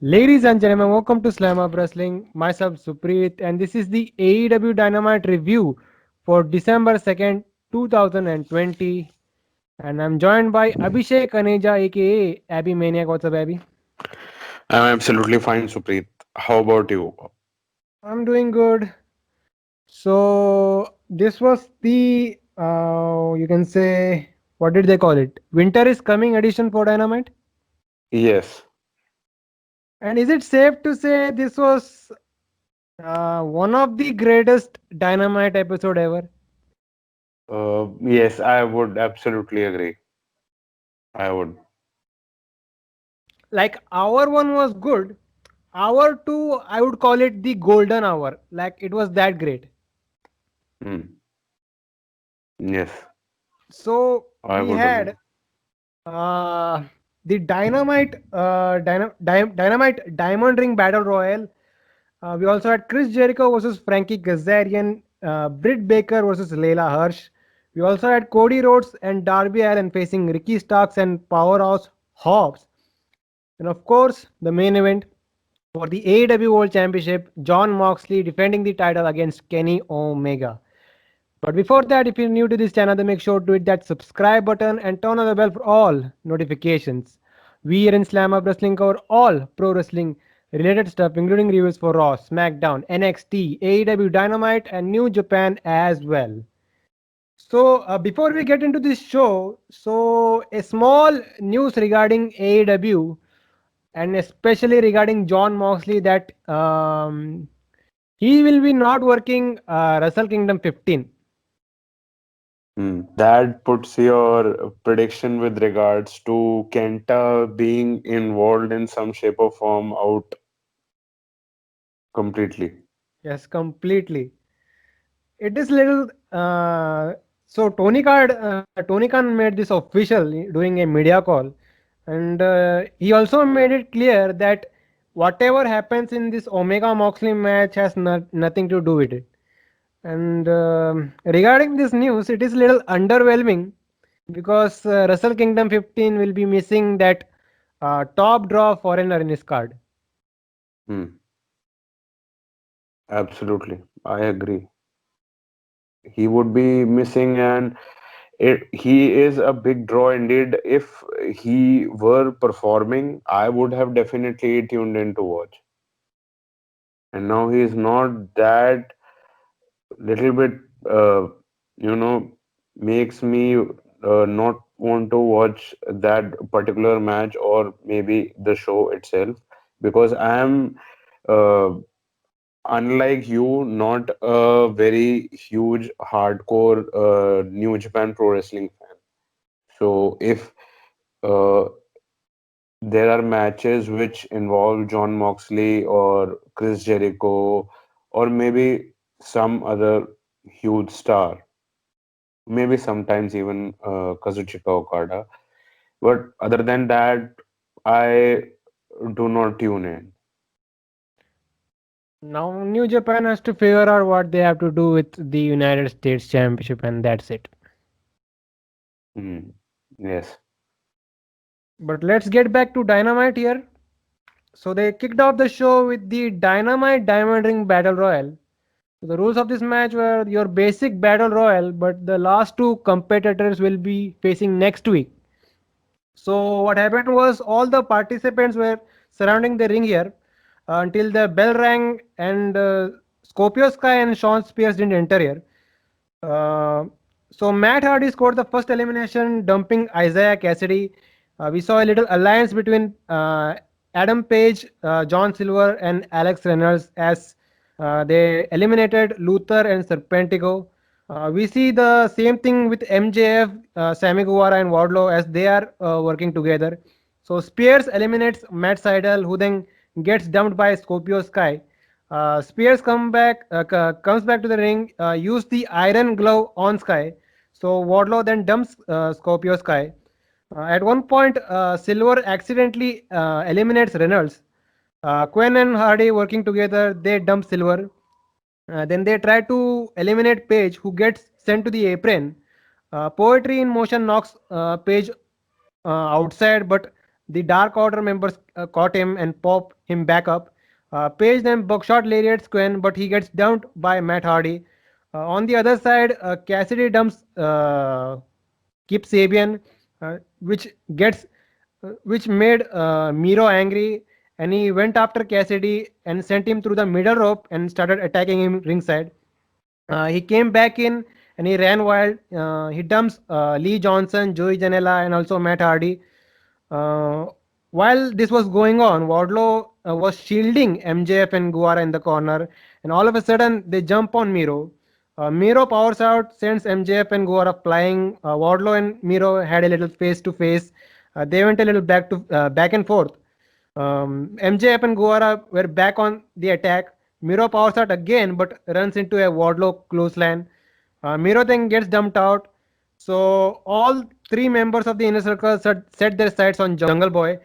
Ladies and gentlemen, welcome to Slamhub Wrestling. Myself Suprit, and this is the AEW Dynamite review for December 2nd, 2020. And I'm joined by Abhishekh Aneja, aka Abby Maniac. What's up, Abby? I'm absolutely fine, Suprit. How about you? I'm doing good. So, this was the, you can say, what did they call it? Winter is coming edition for Dynamite. Yes, And is it safe to say this was one of the greatest Dynamite episode ever? yes, I would absolutely agree. I would. Like hour one was good. Hour two, I would call it the golden hour. Like it was that great. Hmm. Yes, So I we would agree. had uh, the Dynamite Diamond Ring Battle Royal. We also had Chris Jericho versus Frankie Kazarian, Britt Baker versus Leyla Hirsch. We also had Cody Rhodes and Darby Allin facing Ricky Starks and Powerhouse Hobbs. And of course, the main event for the AEW World Championship, John Moxley defending the title against Kenny Omega. But before that, if you're new to this channel, then make sure to hit that subscribe button and turn on the bell for all notifications. We here in Slam Up Wrestling cover all pro wrestling related stuff, including reviews for Raw, SmackDown, NXT, AEW Dynamite, and New Japan as well. So before we get into this show, so a small news regarding AEW and especially regarding John Moxley that he will be not working Wrestle Kingdom 15. That puts your prediction with regards to Kenta being involved in some shape or form out completely. Yes, completely. It is little. So Tony Khan made this official during a media call, and he also made it clear that whatever happens in this Omega Moxley match has nothing to do with it. And regarding this news, it is little underwhelming because Wrestle Kingdom 15 will be missing that top draw foreigner in his card. Hmm. Absolutely, I agree. He would be missing, and he is a big draw indeed. If he were performing, I would have definitely tuned in to watch. And now he is not. That little bit uh, you know makes me not want to watch that particular match or maybe the show itself, because I am uh, unlike you, not a very huge hardcore New Japan Pro Wrestling fan. So if uh, there are matches which involve John Moxley or Chris Jericho or maybe some other huge star, maybe sometimes even Kazuchika Okada. But other than that, I do not tune in. Now, New Japan has to figure out what they have to do with the United States Championship, and that's it. Hmm. Yes. But let's get back to Dynamite here. So, they kicked off the show with the Dynamite Diamond Ring Battle Royal. So the rules of this match were your basic Battle Royal, but the last two competitors will be facing next week. So what happened was all the participants were surrounding the ring here until the bell rang and Scorpio Sky and Sean Spears didn't enter here. Uh, so Matt Hardy scored the first elimination, dumping Isaiah Cassidy. We saw a little alliance between Adam Page, John Silver, and Alex Reynolds as they eliminated Luther and Serpentico. We see the same thing with MJF, Sammy Guevara, and Wardlow as they are working together. So Spears eliminates Matt Sydal, who then gets dumped by Scorpio Sky. Spears comes back to the ring, use the iron glove on Sky. So Wardlow then dumps Scorpio Sky. At one point, Silver accidentally eliminates Reynolds. Quen and Hardy working together, they dump Silver. Then they try to eliminate Page, who gets sent to the apron. Poetry in Motion knocks Page outside, but The Dark Order members caught him and pop him back up. Page then buckshot lariats Quinn, but he gets dumped by Matt Hardy. On the other side, Cassidy dumps Kip Sabian, which gets which made Miro angry, and he went after Cassidy and sent him through the middle rope and started attacking him ringside. He came back in and he ran wild. He dumps Lee Johnson, Joey Janela, and also Matt Hardy. Uh, while this was going on, Wardlow was shielding MJF and Guevara in the corner, and all of a sudden they jump on Miro. Miro powers out, sends MJF and Guevara flying. Wardlow and Miro had a little face to face. They went a little back and forth. MJF and Guevara were back on the attack. Miro powers out again, but runs into a Wardlow clothesline. Miro then gets dumped out. So all three members of the inner circle set their sights on Jungle Boy.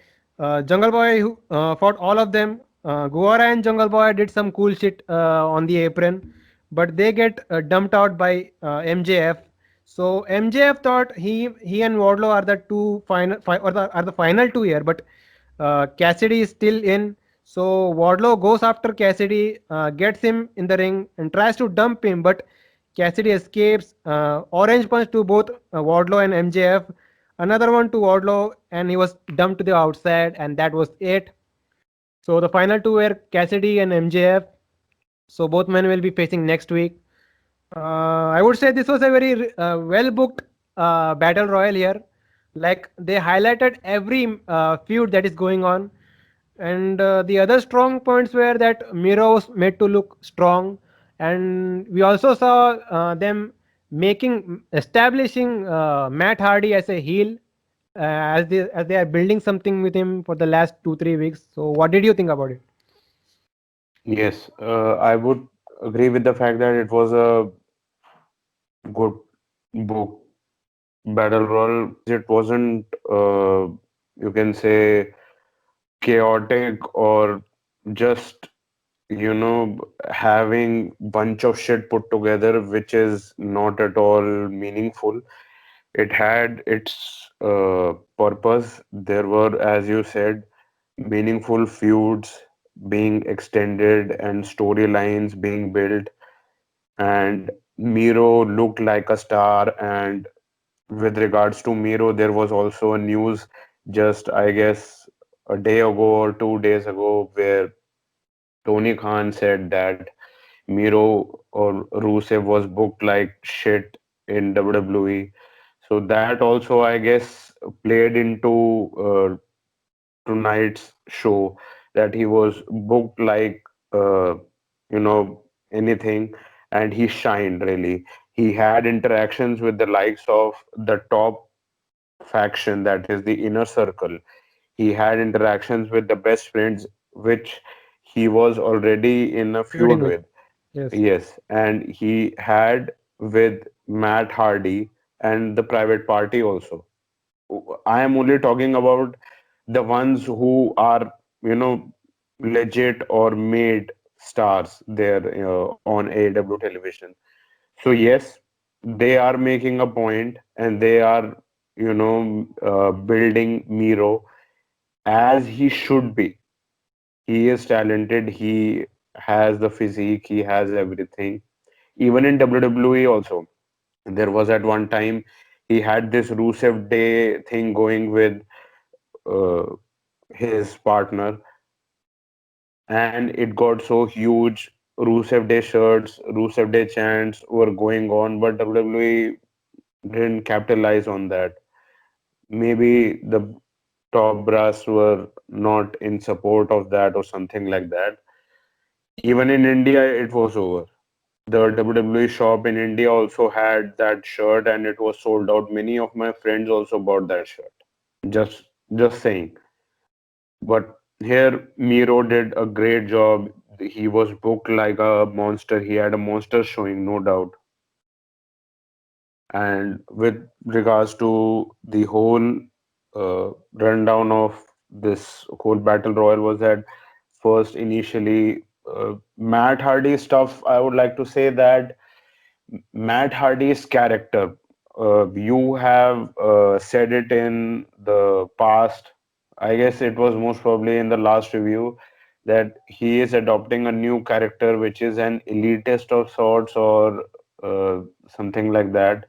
Jungle Boy who fought all of them. Guevara and Jungle Boy did some cool shit on the apron, but they get dumped out by MJF. So MJF thought he and Wardlow are the two are the final two here, but Cassidy is still in. So Wardlow goes after Cassidy, gets him in the ring, and tries to dump him, but Cassidy escapes. Orange punch to both Wardlow and MJF. Another one to Wardlow, and he was dumped to the outside, and that was it. So the final two were Cassidy and MJF. So both men will be facing next week. I would say this was a very well booked battle royal here. Like they highlighted every feud that is going on, and the other strong points were that Miro was made to look strong, and we also saw them establishing Matt Hardy as a heel, as they are building something with him for the last 2-3 weeks. So, what did you think about it? Yes, I would agree with the fact that it was a good book battle royal because it wasn't, you can say, chaotic or just, you know, having bunch of shit put together, which is not at all meaningful. It had its purpose. There were, as you said, meaningful feuds being extended and storylines being built, and Miro looked like a star. And with regards to Miro, there was also a news just, I guess, a day ago or 2 days ago where Tony Khan said that Miro or Rusev was booked like shit in WWE. So that also, I guess, played into tonight's show, that he was booked like uh, anything, and he shined really. He had interactions with the likes of the top faction, that is the inner circle. He had interactions with the best friends, which he was already in a feud Feuding with. with. Yes. Yes, and he had with Matt Hardy and the private party also. I am only talking about the ones who are, you know, legit or made stars there on AEW television. So yes, they are making a point and they are, building Miro as he should be. He is talented. He has the physique. He has everything. Even in WWE also, there was at one time he had this Rusev Day thing going with uh, his partner, and it got so huge. Rusev Day shirts, Rusev Day chants were going on, but WWE didn't capitalize on that. Maybe the top brass were not in support of that or something like that. Even in India, it was over. The WWE shop in India also had that shirt and it was sold out. Many of my friends also bought that shirt. Just saying. But here Miro did a great job. He was booked like a monster. He had a monster showing, no doubt. And with regards to the whole rundown of this whole battle royal, was that first initially Matt Hardy stuff, I would like to say that Matt Hardy's character, you have said it in the past. I guess it was most probably in the last review that he is adopting a new character, which is an elitist of sorts or something like that.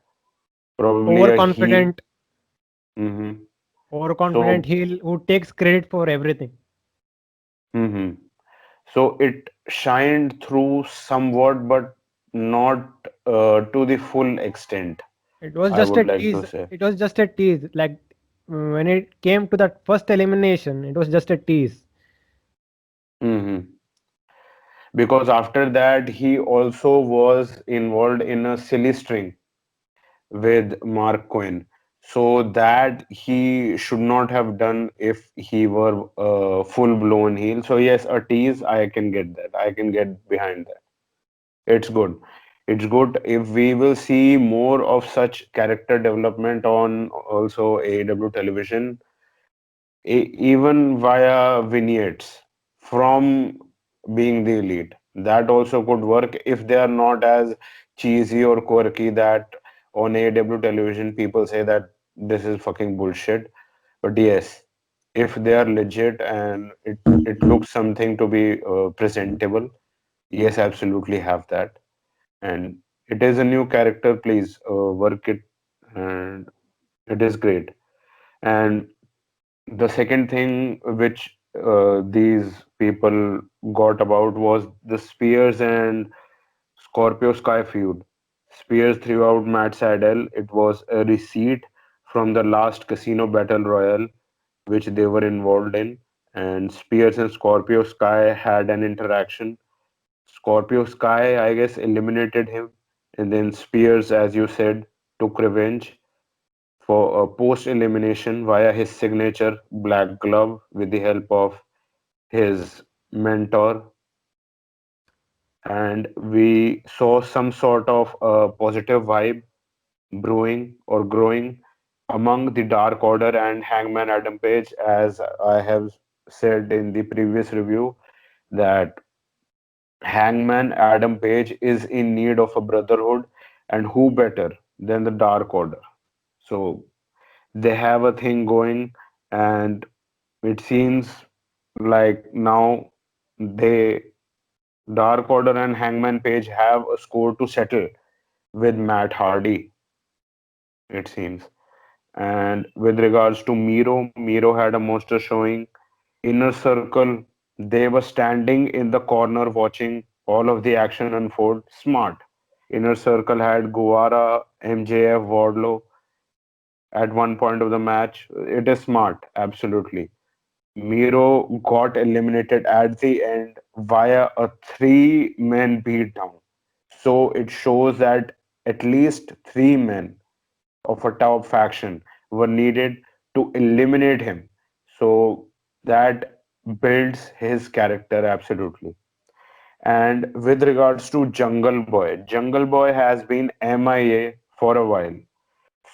Probably a heel. Overconfident, Hmm. overconfident So, heel who takes credit for everything. hmm so it shined through somewhat, but not to the full extent, It was I just would a like tease. to say. It was just a tease. Like when it came to that first elimination, it was just a tease. Hmm. Because after that, he also was involved in a silly string with Mark Quinn. So that he should not have done if he were a full-blown heel. So yes, a tease, I can get that. I can get behind that. It's good. It's good if we will see more of such character development on also AEW television, even via vignettes from being the elite. That also could work if they are not as cheesy or quirky that on AEW television people say that this is fucking bullshit. But yes, if they are legit and it looks something to be presentable, yes, absolutely have that. And it is a new character, please work it, and it is great. And the second thing which these people got about was the Spears and Scorpio Sky feud. Spears threw out Matt Sydal. It was a receipt from the last Casino Battle Royale which they were involved in, and Spears and Scorpio Sky had an interaction. Scorpio Sky, I guess, eliminated him, and then Spears, as you said, took revenge for a post elimination via his signature black glove with the help of his mentor, and we saw some sort of a positive vibe brewing or growing among the Dark Order and Hangman Adam Page, as I have said in the previous review, that Hangman Adam Page is in need of a brotherhood, and who better than the Dark Order? So they have a thing going, and it seems like now they Dark Order and Hangman Page have a score to settle with Matt Hardy, it seems. And with regards to Miro had a monster showing. Inner Circle, they were standing in the corner watching all of the action unfold. Smart. Inner Circle had Guevara, MJF, Wardlow at one point of the match. It is smart, absolutely. Miro got eliminated at the end via a three-man beatdown. So it shows that at least three men of a top faction were needed to eliminate him. So that builds his character absolutely. And with regards to Jungle Boy has been MIA for a while.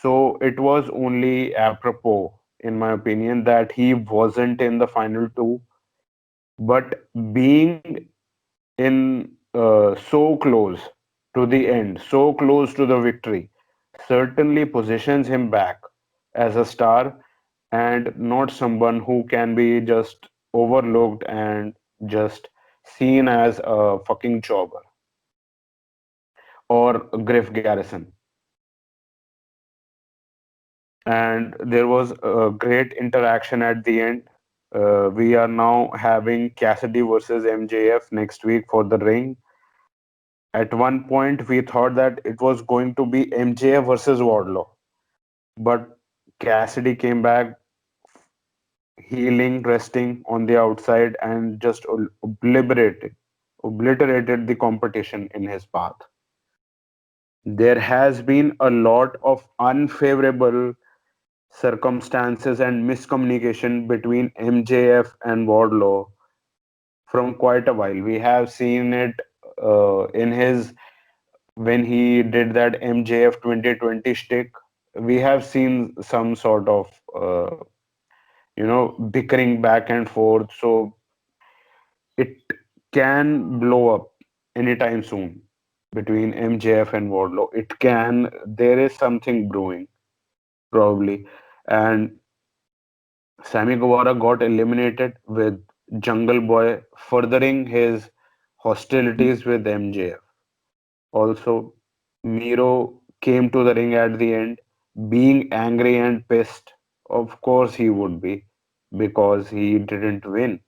So it was only apropos, in my opinion, that he wasn't in the final two. But being in so close to the end, so close to the victory, certainly positions him back as a star and not someone who can be just overlooked and just seen as a fucking jobber or Griff Garrison. And there was a great interaction at the end. We are now having Cassidy versus MJF next week for the ring. At one point, we thought that it was going to be MJF versus Wardlow, but Cassidy came back healing, resting on the outside, and just obliterated the competition in his path. There has been a lot of unfavorable circumstances and miscommunication between MJF and Wardlow from quite a while. We have seen it in his when he did that MJF 2020 stick. We have seen some sort of bickering back and forth. So it can blow up anytime soon between MJF and Wardlow. It can. There is something brewing probably, and Sammy Guevara got eliminated with Jungle Boy, furthering his hostilities with MJF. Also, Miro came to the ring at the end, being angry and pissed. Of course, he would be, because he didn't win.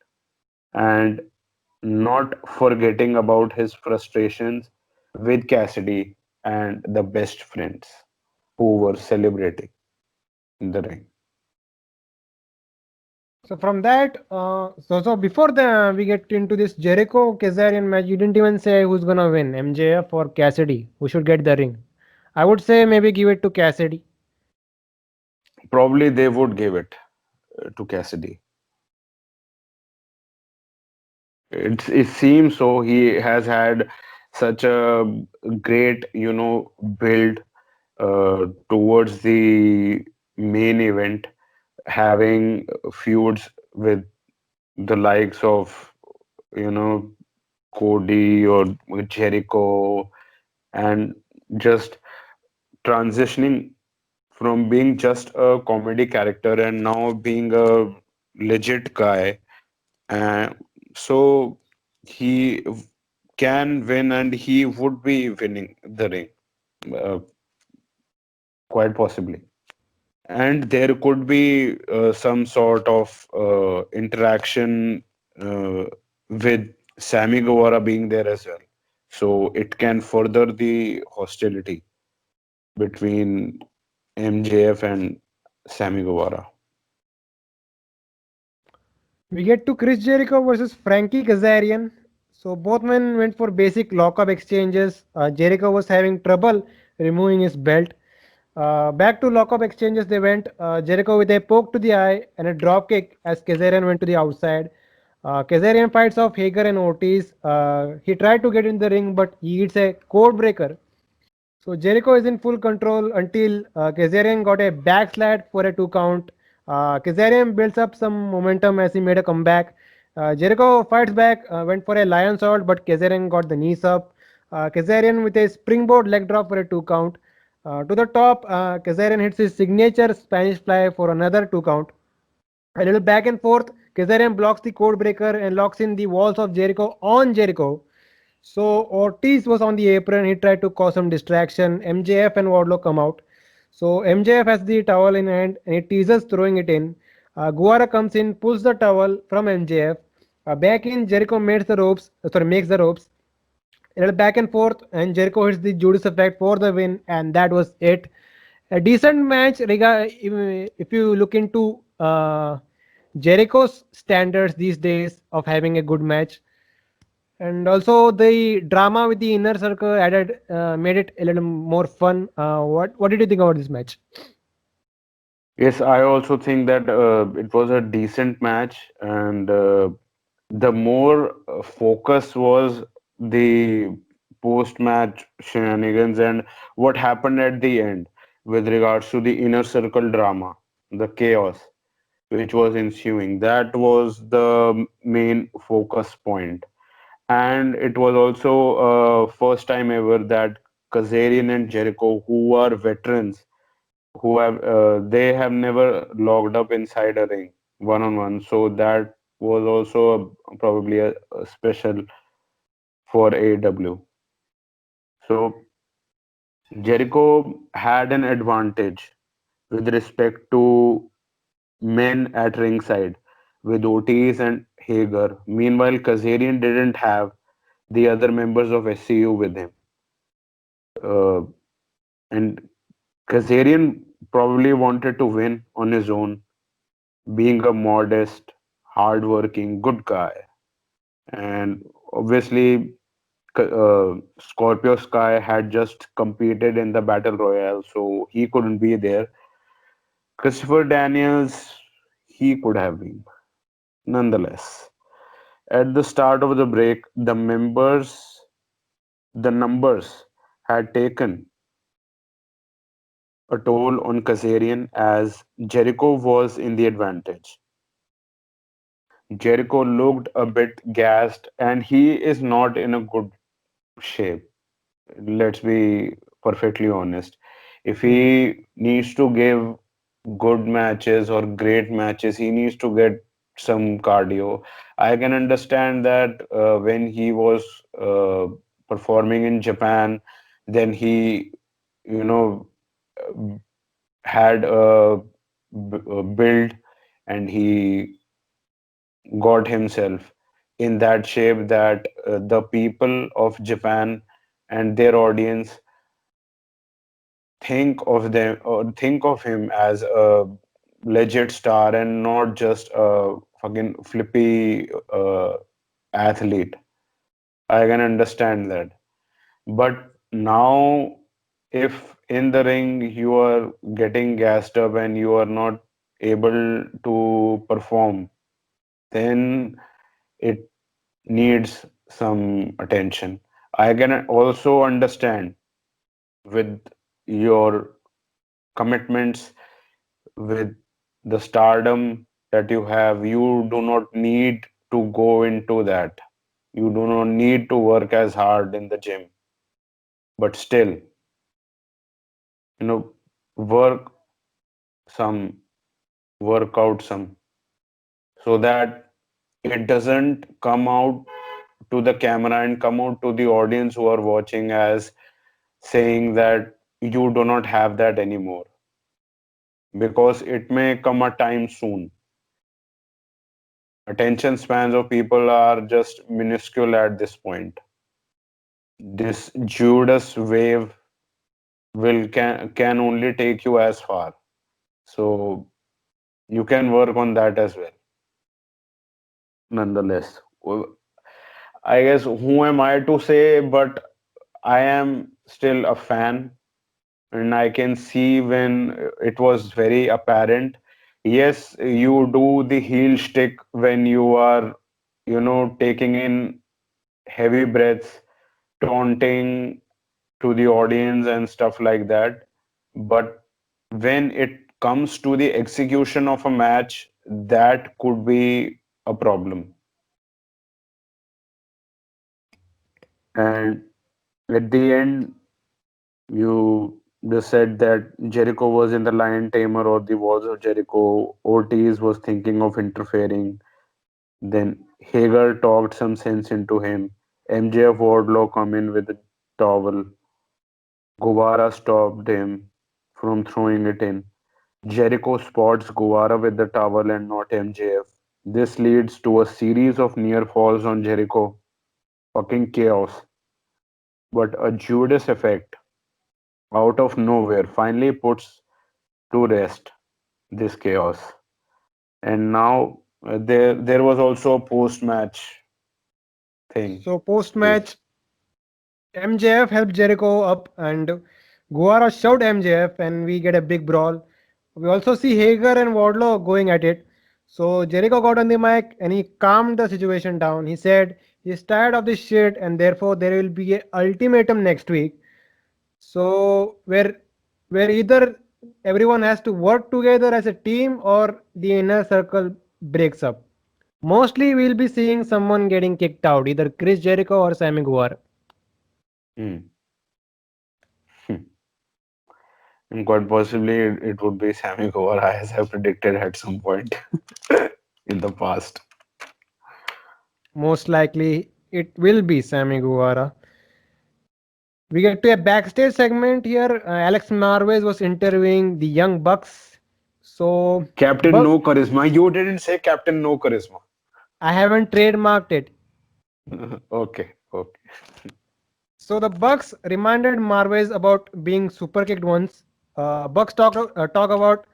And not forgetting about his frustrations with Cassidy and the best friends who were celebrating in the ring. So from that, so before the we get into this Jericho Kazarian match, you didn't even say who's gonna win, MJF or Cassidy. Who should get the ring? I would say maybe give it to Cassidy. Probably they would give it to Cassidy. It seems so. He has had such a great, build towards the main event, having feuds with the likes of, you know, Cody or Jericho, and just transitioning from being just a comedy character and now being a legit guy. And so he can win and he would be winning the ring, uh, quite possibly. And there could be some sort of interaction with Sammy Guevara being there as well. So it can further the hostility between MJF and Sammy Guevara. We get to Chris Jericho versus Frankie Kazarian. So both men went for basic lockup exchanges. Jericho was having trouble removing his belt. Back to lockup exchanges they went. Jericho with a poke to the eye and a drop kick as Kazarian went to the outside. Kazarian fights off Hager and Ortiz. He tried to get in the ring, but he hits a code breaker. So Jericho is in full control until Kazarian got a backslide for a 2 count. Kazarian builds up some momentum as he made a comeback. Jericho fights back, went for a lion sword, but Kazarian got the knees up. Kazarian with a springboard leg drop for a 2 count. To the top, Kazarian hits his signature Spanish fly for another 2 count. A little back and forth, Kazarian blocks the code breaker and locks in the walls of Jericho on Jericho. So Ortiz was on the apron. He tried to cause some distraction. MJF and Wardlow come out. So MJF has the towel in hand and he teases throwing it in. Guevara comes in, pulls the towel from MJF. Back in, Jericho makes the ropes. Makes the ropes. A little back and forth, and Jericho hits the Judas effect for the win, and that was it. A decent match. If you look into Jericho's standards these days of having a good match, and also the drama with the inner circle added made it a little more fun. What did you think about this match? Yes, I also think that it was a decent match, and the more focus was the post-match shenanigans and what happened at the end with regards to the inner circle drama, the chaos which was ensuing. That was the main focus point. And it was also first time ever that Kazarian and Jericho, who are veterans, who have they have never locked up inside a ring one on one. So that was also probably a special for AEW. So Jericho had an advantage with respect to men at ringside with Ortiz and Hager. Meanwhile, Kazarian didn't have the other members of SCU with him. Uh, and Kazarian probably wanted to win on his own, being a modest, hardworking, good guy. And obviously, Scorpio Sky had just competed in the Battle Royale, so he couldn't be there. Christopher Daniels, he could have been. Nonetheless, at the start of the break, the numbers had taken a toll on Kazarian as Jericho was in the advantage. Jericho looked a bit gassed and he is not in a good shape. Let's be perfectly honest. If Hmm. he needs to give good matches or great matches, he needs to get some cardio. I can understand that when he was performing in Japan, then he, you know, had a build and he got himself in that shape that the people of Japan and their audience think of them or think of him as a legit star and not just a fucking flippy athlete. I can understand that. But now, if in the ring you are getting gassed up and you are not able to perform, then it needs some attention. I can also understand with your commitments, with the stardom that you have, you do not need to go into that. You do not need to work as hard in the gym, but still, you know, work some, work out some, so that it doesn't come out to the camera and come out to the audience who are watching as saying that you do not have that anymore, because it may come a time soon. Attention spans of people are just minuscule at this point. This Judas wave can only take you as far. So you can work on that as well. Nonetheless, I guess who am I to say, but I am still a fan, and I can see when it was very apparent. Yes, you do the heel stick when you are, taking in heavy breaths, taunting to the audience and stuff like that. But when it comes to the execution of a match, that could be a problem. And at the end, you just said that Jericho was in the Lion Tamer or the Walls of Jericho. Ortiz was thinking of interfering. Then Hager talked some sense into him. MJF Wardlow come in with a towel. Guevara stopped him from throwing it in. Jericho spots Guevara with the towel and not MJF. This leads to a series of near falls on Jericho. Fucking chaos. But a Judas effect out of nowhere finally puts to rest this chaos. And now there was also a post match thing. So post If match, MJF helped Jericho up and Guevara shoved MJF and we get a big brawl. We also see Hager and Wardlow going at it. So Jericho got on the mic and he calmed the situation down. He said he's tired of this shit and therefore there will be a ultimatum next week. So where either everyone has to work together as a team or the inner circle breaks up. Mostly we'll be seeing someone getting kicked out, either Chris Jericho or Sammy Guevara. hmm, and quite possibly it would be Sammy Guevara as I predicted at some point in the past. Most likely it will be Sammy Guevara. We get to a backstage segment here. Alex Marvez was interviewing the Young Bucks. So, Captain Buck, No Charisma. You didn't say Captain No Charisma. I haven't trademarked it. Okay, okay. So the Bucks reminded Marvez about being super kicked once. Bucks talk about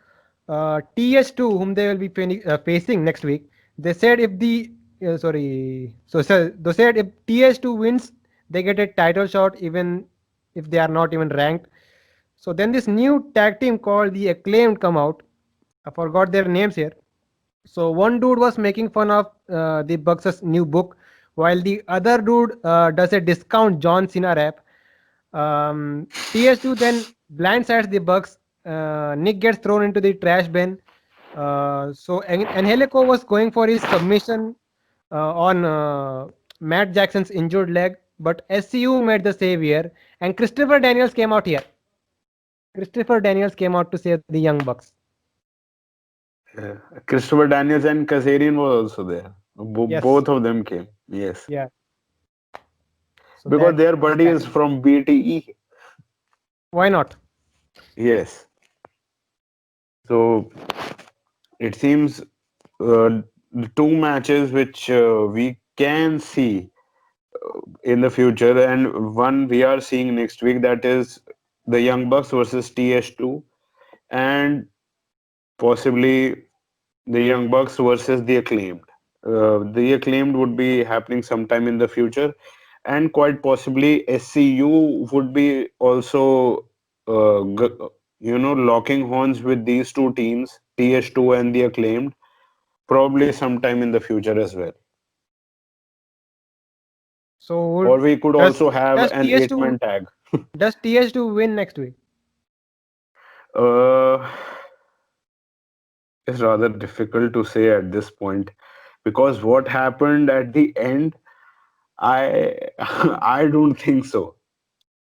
TH2, whom they will be facing next week. They said if the they said if TH2 wins, they get a title shot, even if they are not even ranked. So then this new tag team called the Acclaimed come out. I forgot their names here. So one dude was making fun of the Bucks' new book, while the other dude does a discount John Cena rap. TS2 then blindsides the Bucks. Nick gets thrown into the trash bin. So Angelico was going for his submission on Matt Jackson's injured leg, but SCU made the save here, and Christopher Daniels came out here. Christopher Daniels came out to save the Young Bucks. Yeah. Christopher Daniels and Kazarian was also there. Yes. Both of them came. Yes. Yeah. So Because that their is buddy is happening. from BTE. Why not? Yes. So it seems the two matches which we can see in the future, and one we are seeing next week, that is the Young Bucks versus TS2, and possibly the Young Bucks versus the Acclaimed. The Acclaimed would be happening sometime in the future, and quite possibly SCU would be also, locking horns with these two teams, TS2 and the Acclaimed, probably sometime in the future as well. So Or would we could does also have does an TS2 eight-man tag. does TS2 win next week? Uh, it's rather difficult to say at this point because what happened at the end, I I don't think so.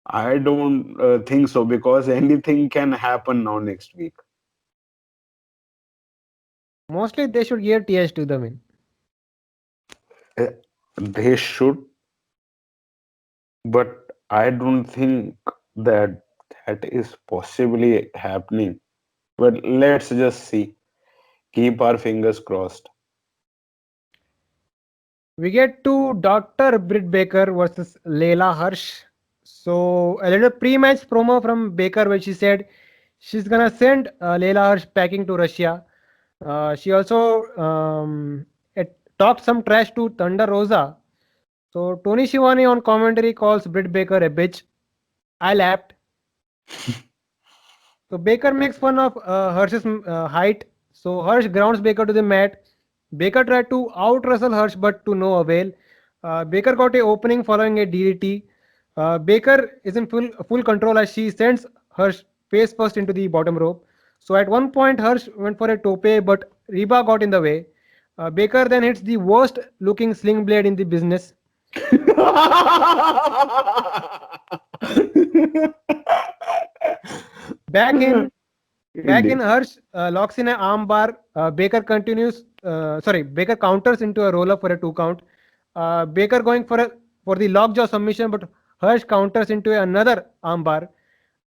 I don't think so because anything can happen now next week. Mostly they should give TS2 the win. Uh, They should, but I don't think that that is possibly happening. But let's just see. Keep our fingers crossed. We get to Dr. Britt Baker versus Leyla Hirsch. So a little pre-match promo from Baker where she said she's gonna send Leyla Hirsch packing to Russia. She also talked some trash to Thunder Rosa. So Tony Schiavone on commentary calls Britt Baker a bitch. I laughed. So Baker makes fun of Hirsch's height. So Hirsch grounds Baker to the mat. Baker tried to out wrestle Hirsch, but to no avail. Baker got a opening following a DDT. Baker is in full control as she sends Hirsch face first into the bottom rope. So at one point, Hirsch went for a tope, but Reba got in the way. Baker then hits the worst looking sling blade in the business. Back in Back in Indeed. Hirsch locks in an arm bar. Baker counters into a roll up for a 2 count. Baker going for the lockjaw submission, but Hirsch counters into another arm bar.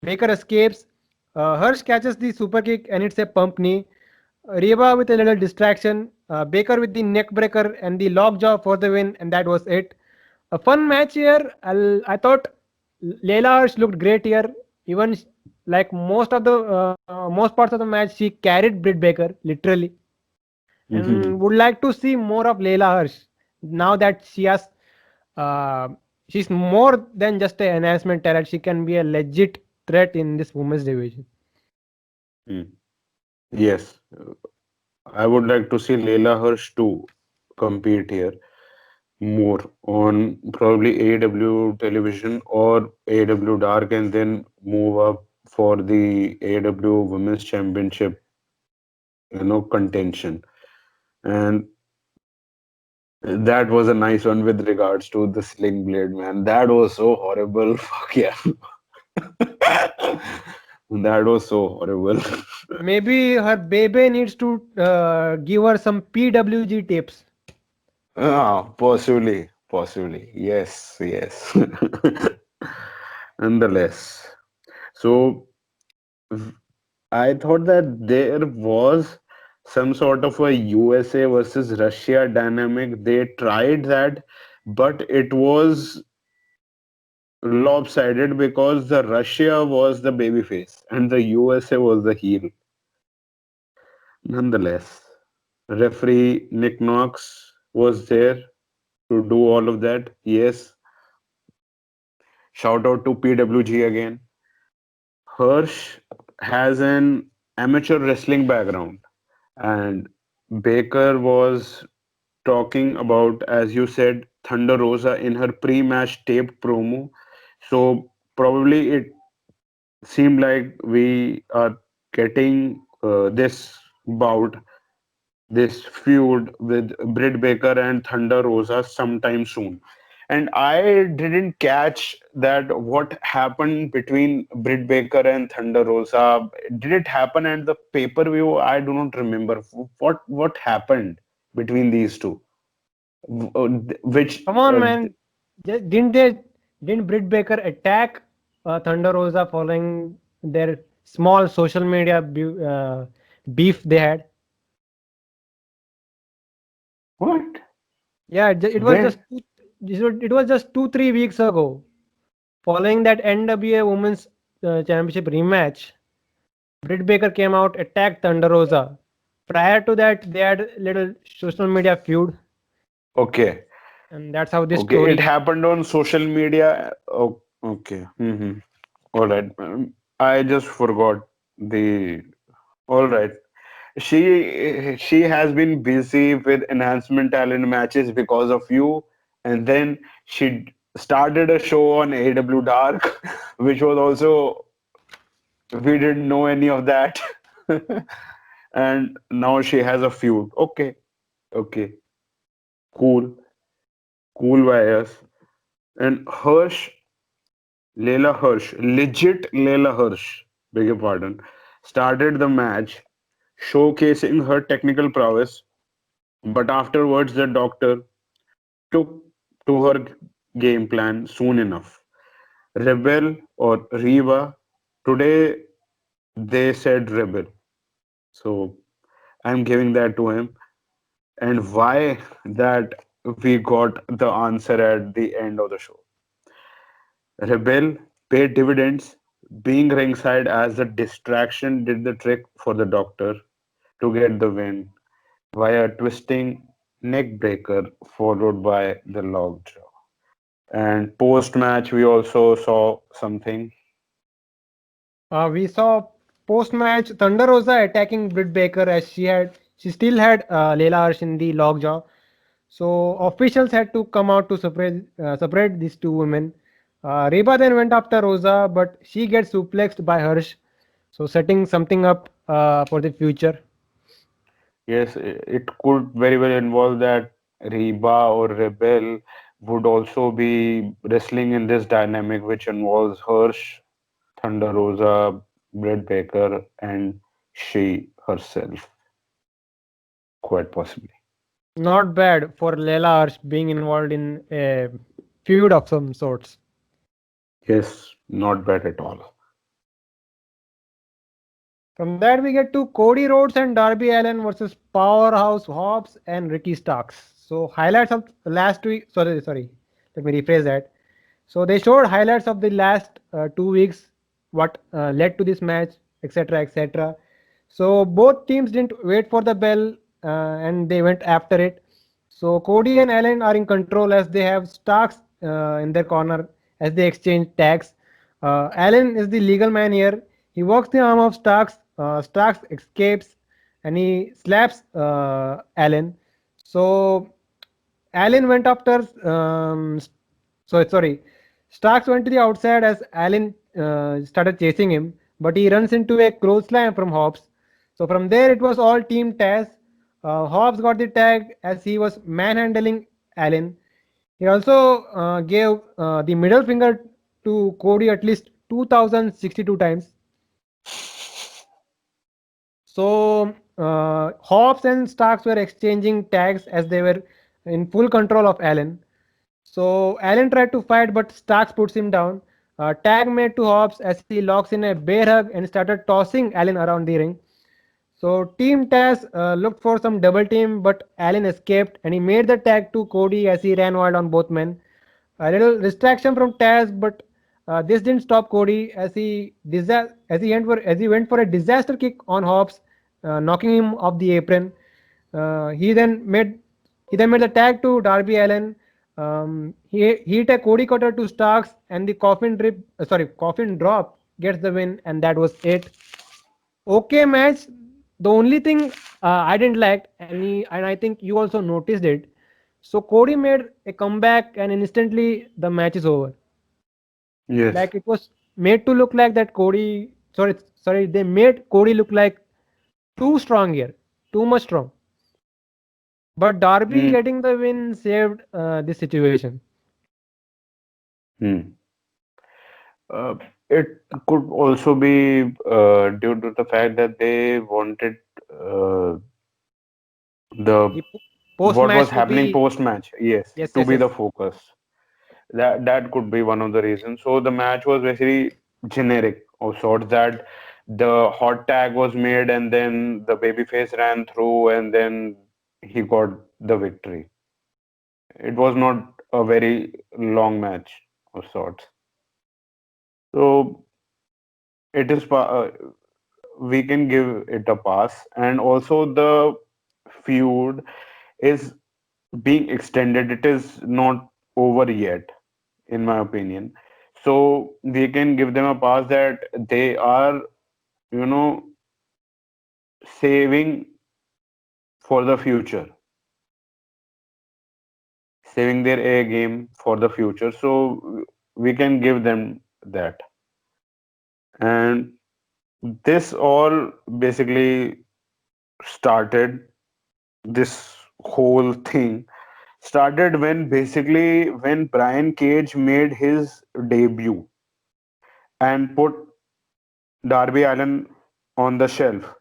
Baker escapes. Hirsch catches the super kick and it's a pump knee. Reba with a little distraction. Baker with the neck breaker and the lockjaw for the win, and that was it. A fun match here. I thought Layla Hirsch looked great here. Even like most parts of the match, she carried Britt Baker literally, and would like to see more of Layla Hirsch now that uh, she's more than just an enhancement talent. She can be a legit threat in this women's division. Mhm. Yes, I would like to see Leila Hirsch too compete here more on probably AEW television or AEW Dark and then move up for the AEW Women's Championship, contention. And that was a nice one with regards to the Sling Blade, man. That was so horrible. Fuck yeah. That was so horrible. Maybe her baby needs to give her some PWG tapes. Possibly, possibly. Yes, yes. Nonetheless. So v- I thought that there was some sort of a USA versus Russia dynamic. They tried that, but it was lopsided because the Russia was the babyface and the USA was the heel. Nonetheless, referee Nick Knox was there to do all of that. Yes, shout out to PWG again. Hirsch has an amateur wrestling background, and Baker was talking about, as you said, Thunder Rosa in her pre-match taped promo. So probably it seemed like we are getting this bout, this feud with Britt Baker and Thunder Rosa sometime soon. And I didn't catch that what happened between Britt Baker and Thunder Rosa. Did it happen at the pay-per-view? I do not remember. What happened between these two? Which Come on, man. Didn't Britt Baker attack Thunder Rosa following their small social media beef they had? what? Yeah, it was When? just it was just 2-3 weeks ago. Following that NWA Women's Championship rematch, Britt Baker came out, attacked Thunder Rosa. Prior to that, they had a little social media feud, Okay. and that's how this Okay. It story. happened on social media. Oh, okay. All right. I just forgot the. All right. She has been busy with enhancement talent matches because of you, and then she started a show on AW Dark, which was also we didn't know any of that, and now she has a feud. Okay, okay, cool, cool by us. And Hirsch, Leyla Hirsch, legit Leyla Hirsch, beg your pardon, started the match showcasing her technical prowess, but afterwards the doctor took to her game plan soon enough. Rebel or Reva, today they said Rebel. So I'm giving that to him. And why that we got the answer at the end of the show. Rebel paid dividends. Being ringside as a distraction did the trick for the doctor to get the win via twisting neck breaker followed by the lockjaw. And post match, we also saw something. We saw post-match Thunder Rosa attacking Britt Baker as she still had Leyla Hirsch in the lockjaw. So officials had to come out to separate these two women. Reba then went after Rosa, but she gets suplexed by Hirsch, so setting something up for the future. Yes, it could very well involve that Reba or Rebel would also be wrestling in this dynamic, which involves Hirsch, Thunder Rosa, Britt Baker, and she herself, quite possibly. Not bad for Layla Hirsch being involved in a feud of some sorts. Yes, not bad at all. From that, we get to Cody Rhodes and Darby Allin versus Powerhouse Hobbs and Ricky Starks. So, highlights of last week. Sorry. Let me rephrase that. So, they showed highlights of the last 2 weeks, what led to this match, etc. etc. So, both teams didn't wait for the bell and they went after it. So, Cody and Allin are in control as they have Starks in their corner as they exchange tags. Allin is the legal man here. He works the arm of Starks. Starks escapes and he slaps Allin. So Allin went after. Sorry. Starks went to the outside as Allin started chasing him, but he runs into a clothesline from Hobbs. So from there, it was all team Taz. Hobbs got the tag as he was manhandling Allin. He also gave the middle finger to Cody at least 2062 times. So Hobbs and Starks were exchanging tags as they were in full control of Allen. So Allen tried to fight, but Starks puts him down. Tag made to Hobbs as he locks in a bear hug and started tossing Allen around the ring. So Team Taz looked for some double team, but Allen escaped and he made the tag to Cody as he ran wild on both men. A little distraction from Taz, but this didn't stop Cody as he went for a disaster kick on Hobbs, knocking him off the apron. Uh, he then made he then made the tag to Darby Allin. He hit a Cody cutter to Starks, and the coffin drop gets the win, and that was it. Okay match. The only thing I didn't like, and I think you also noticed it. So Cody made a comeback, and instantly the match is over. Yes. Like it was made to look like that they made Cody look like too strong here, too much strong. But Darby Mm, getting the win saved the situation. Hmm. Uh, it could also be due to the fact that they wanted uh, the Post what was match to happening be. post match, yes, Yes, to yes, be the yes. focus. That could be one of the reasons. So the match was very generic of sorts, that the hot tag was made and then the babyface ran through and then he got the victory. It was not a very long match of sorts. So it is we can give it a pass, and also the feud is being extended. It is not over yet, in my opinion. So we can give them a pass that they are, you know, saving for the future, saving their A game for the future. So we can give them that. And this all basically started, this whole thing started when basically when Brian Cage made his debut and put Darby Allin on the shelf,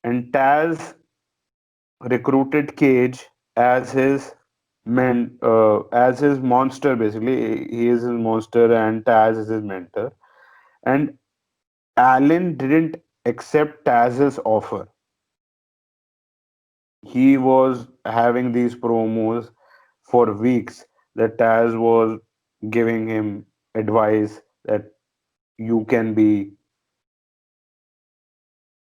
and Taz recruited Cage as his as his monster. Basically, he is his monster, and Taz is his mentor. And Allin didn't accept Taz's offer. He was having these promos for weeks that Taz was giving him advice that you can be,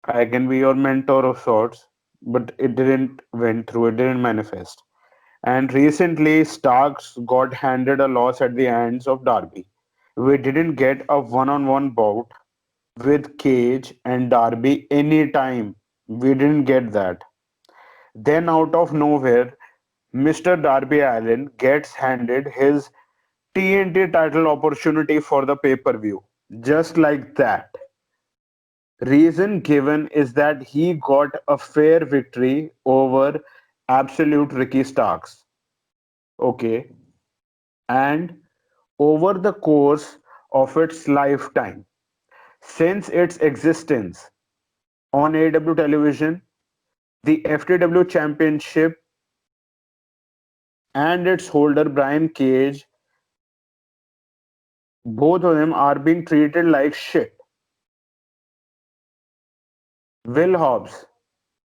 I can be your mentor of sorts, but it didn't went through, it didn't manifest. And recently, Starks got handed a loss at the hands of Darby. We didn't get a one-on-one bout with Cage and Darby anytime. We didn't get that. Then, out of nowhere, Mr. Darby Allin gets handed his TNT title opportunity for the pay-per-view. Just like that. Reason given is that he got a fair victory over Absolute Ricky Starks. Okay. And over the course of its lifetime, since its existence on AEW television, the FTW Championship and its holder Brian Cage, both of them are being treated like shit. Will Hobbs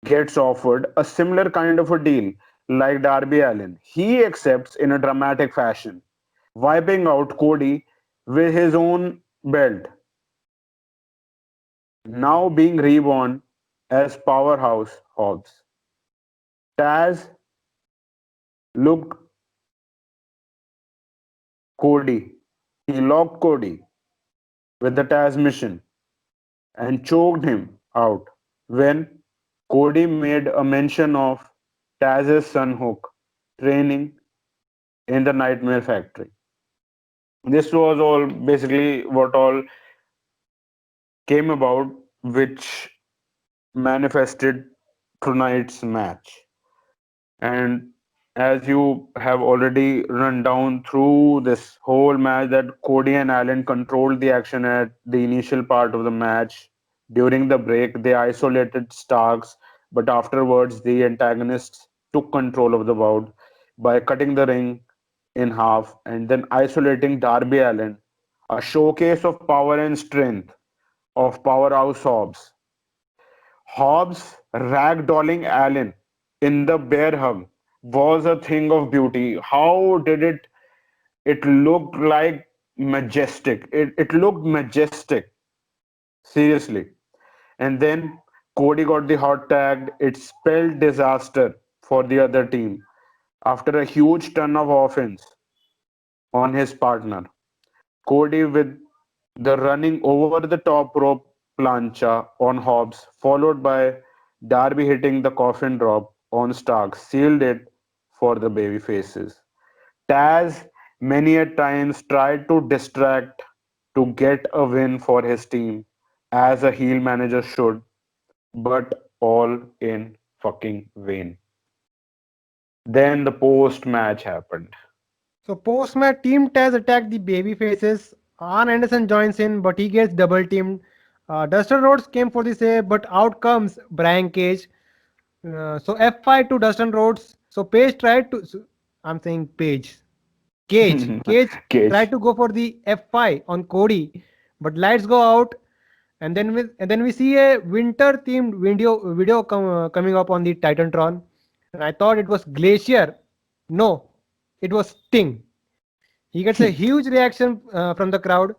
gets offered a similar kind of a deal like Darby Allin. He accepts in a dramatic fashion, wiping out Cody with his own belt, now being reborn as Powerhouse Hobbs. Taz looked Cody. He locked Cody with the Taz mission and choked him out when Cody made a mention of Taz's son Hook training in the Nightmare Factory. This was all basically what all came about, which manifested tonight's match. And as you have already run down through this whole match, that Cody and Allen controlled the action at the initial part of the match. During the break, they isolated Starks, but afterwards, the antagonists took control of the bout by cutting the ring in half and then isolating Darby Allin, a showcase of power and strength of Powerhouse Hobbs. Hobbs ragdolling Allen in the bear hug was a thing of beauty. How did it? It looked like majestic. It looked majestic, seriously. And then Cody got the hot tag. It spelled disaster for the other team after a huge ton of offense on his partner. Cody with the running over the top rope plancha on Hobbs, followed by Darby hitting the coffin drop on Stark, sealed it for the baby faces. Taz many a times tried to distract to get a win for his team, as a heel manager should, but all in fucking vain. Then the post match happened. So post-match, Team Taz attack the baby faces. Arn Anderson joins in, but he gets double teamed. Dustin Rhodes came for the save, but out comes Brian Cage. So F5 to Dustin Rhodes. So Page tried to. I'm saying Page. Cage tried Cage. to go for the F5 on Cody, but lights go out, and then we see a winter themed video coming up on the Titantron, and I thought it was Glacier. No, it was Sting. He gets a huge reaction from the crowd.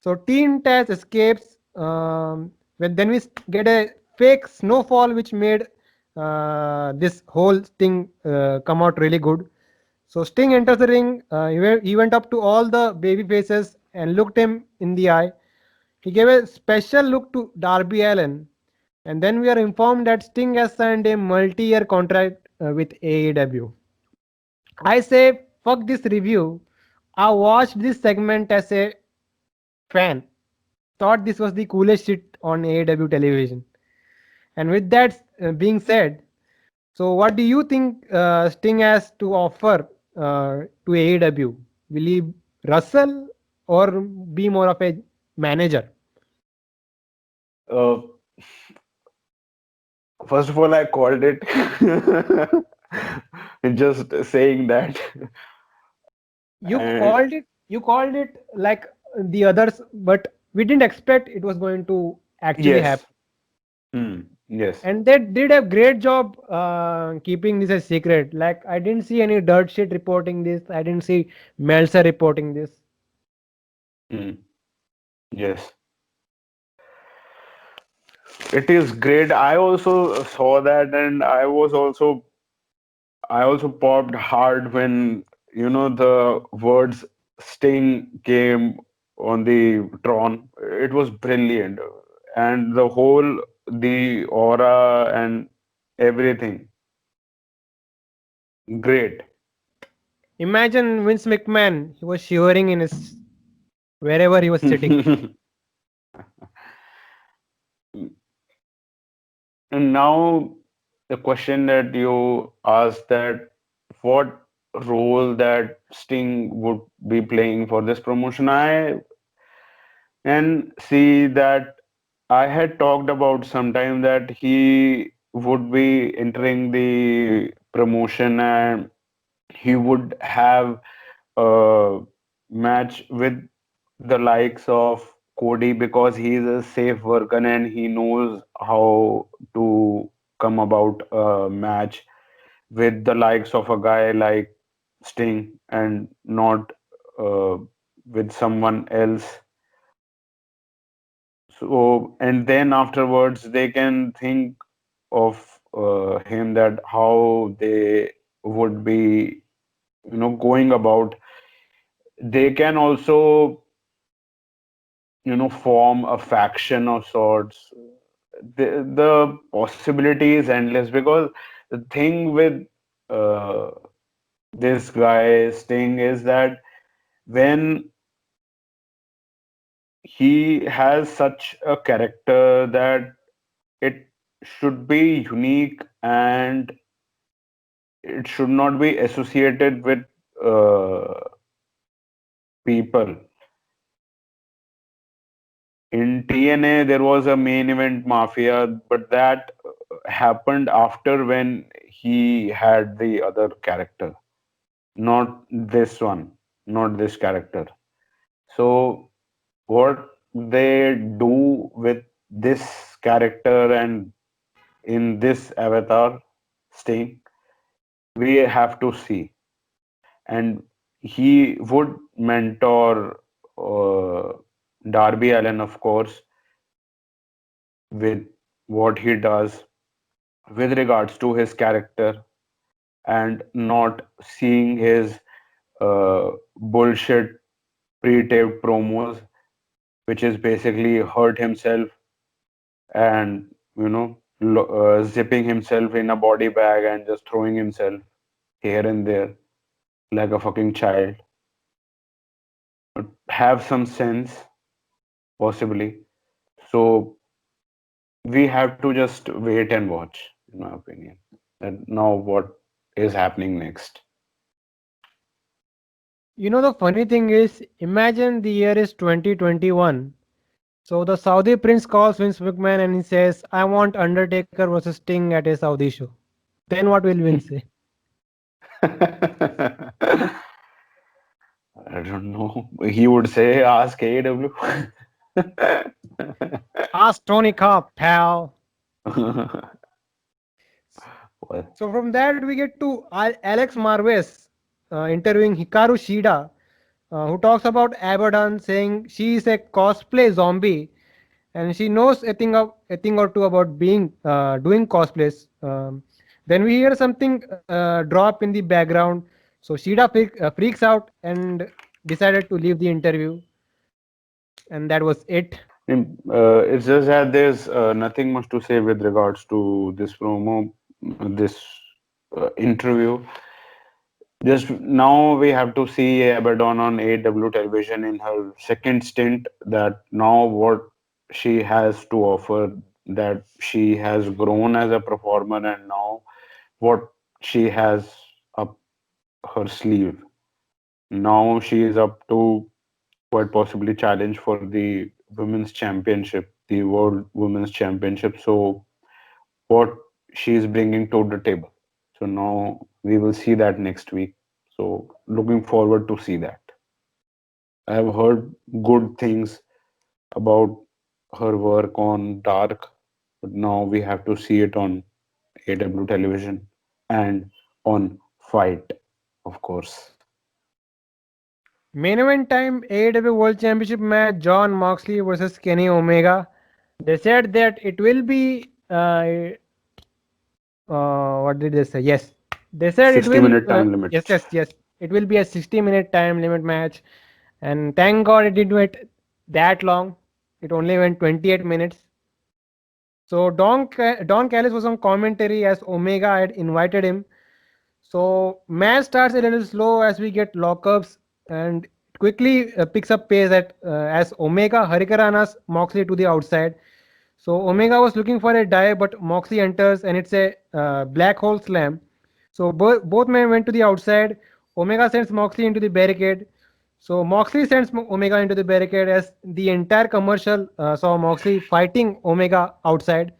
So Team Taz escapes. Then we get a fake snowfall, which made this whole thing come out really good. So Sting enters the ring. He went up to all the baby faces and looked him in the eye. He gave a special look to Darby Allin. And then we are informed that Sting has signed a multi-year contract with AEW. I say, fuck this review. I watched this segment as a fan. Thought this was the coolest shit on AEW television. And with that being said, so what do you think Sting has to offer to AEW? Will he wrestle or be more of a manager? Uh, First of all, I called it. Just saying that. And You called it like the others, but we didn't expect it was going to actually happen. yes. Yes. And they did a great job keeping this a secret. Like I didn't see any dirt shit reporting this. I didn't see Meltzer reporting this. Mm, yes. It is great. I also saw that, and I also popped hard when the words Sting came on the Tron. It was brilliant, and the aura and everything, great. Imagine Vince McMahon. He was shivering in his wherever he was sitting. And now the question that you asked, that what role that Sting would be playing for this promotion, I and see that I had talked about sometime that he would be entering the promotion and he would have a match with the likes of Cody, because he is a safe worker and he knows how to come about a match with the likes of a guy like Sting and not with someone else. So, and then afterwards, they can think of him, that how they would be, going about. They can also, form a faction of sorts. The possibility is endless, because the thing with uh, this guy Sting is that when he has such a character, that it should be unique and it should not be associated with uh, people. In TNA, there was a main event mafia, but that happened after when he had the other character, not this one, not this character. So, what they do with this character and in this avatar, Sting, we have to see. And he would mentor uh, Darby Allin, of course, with what he does with regards to his character, and not seeing his bullshit pre-taped promos, which is basically hurt himself and zipping himself in a body bag and just throwing himself here and there like a fucking child. Have some sense, possibly. So we have to just wait and watch, in my opinion. And now what is happening next? The funny thing is, imagine the year is 2021. So the Saudi prince calls Vince McMahon and he says, I want Undertaker versus Sting at a Saudi show. Then what will Vince say? I don't know. He would say, ask AEW. Ask Tony Khan, pal. Well, So from that we get to Alex Marvez interviewing Hikaru Shida, who talks about Abaddon, saying she is a cosplay zombie and she knows a thing or two about being doing cosplays. Then we hear something drop in the background. So Shida freaks out and decided to leave the interview, and that was it. it's just that there's nothing much to say with regards to this promo, this interview. Just now we have to see Abaddon on AEW television in her second stint. That now what she has to offer, that she has grown as a performer, and now what she has up her sleeve. Now she is up to quite possibly challenge for the women's championship, the world women's championship. So what she is bringing to the table. So now we will see that next week. So looking forward to see that. I have heard good things about her work on Dark, but now we have to see it on AW television and on Fight, of course. Main event time AEW World Championship match John Moxley versus Kenny Omega. They said that it will be what did they say? Yes, they said it 60 will. minute time limit. Yes. It will be a 60-minute time limit match, and thank God it didn't wait that long. It only went 28 minutes. So Don Callis was on commentary as Omega had invited him. So match starts a little slow as we get lockups, and it quickly picks up pace as Omega Hurricanrana's Moxley to the outside. So Omega was looking for a dive, but Moxley enters and it's a black hole slam. So both men went to the outside. Omega sends Moxley into the barricade. So Moxley sends Omega into the barricade as the entire commercial saw Moxley fighting Omega outside.